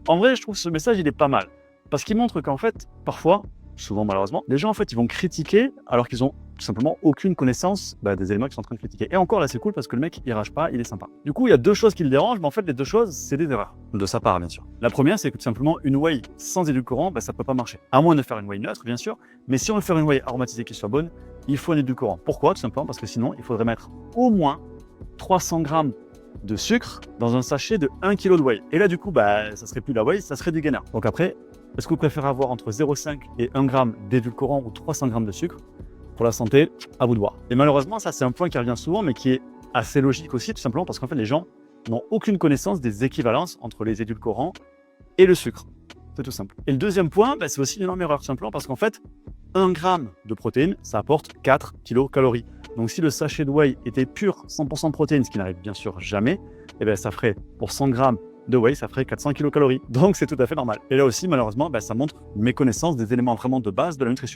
En vrai, je trouve ce message, il est pas mal. Parce qu'il montre qu'en fait, parfois, souvent malheureusement, les gens en fait, ils vont critiquer alors qu'ils ont tout simplement aucune connaissance des éléments qu'ils sont en train de critiquer. Et encore là, c'est cool parce que le mec, il rage pas, il est sympa. Du coup, il y a deux choses qui le dérangent, mais en fait, les deux choses, c'est des erreurs. De sa part, bien sûr. La première, c'est que tout simplement, une whey sans édulcorant, ça peut pas marcher. À moins de faire une whey neutre, bien sûr, mais si on veut faire une whey aromatisée qui soit bonne, il faut un édulcorant. Pourquoi? Tout simplement parce que sinon, il faudrait mettre au moins 300 grammes de sucre dans un sachet de 1 kg de whey. Et là, du coup, ça serait plus la whey, ça serait du gainer. Donc après, est-ce que vous préférez avoir entre 0,5 et 1 g d'édulcorant ou 300 g de sucre? Pour la santé, à vous de voir. Et malheureusement, ça, c'est un point qui revient souvent, mais qui est assez logique aussi, tout simplement parce qu'en fait, les gens n'ont aucune connaissance des équivalences entre les édulcorants et le sucre. C'est tout simple. Et le deuxième point, c'est aussi une énorme erreur, tout simplement parce qu'en fait, 1 g de protéines, ça apporte 4 kcal. Donc si le sachet de whey était pur 100% de protéines, ce qui n'arrive bien sûr jamais, ça ferait pour 100 g de whey, ça ferait 400 kcal. Donc c'est tout à fait normal. Et là aussi, malheureusement, ça montre une méconnaissance des éléments vraiment de base de la nutrition.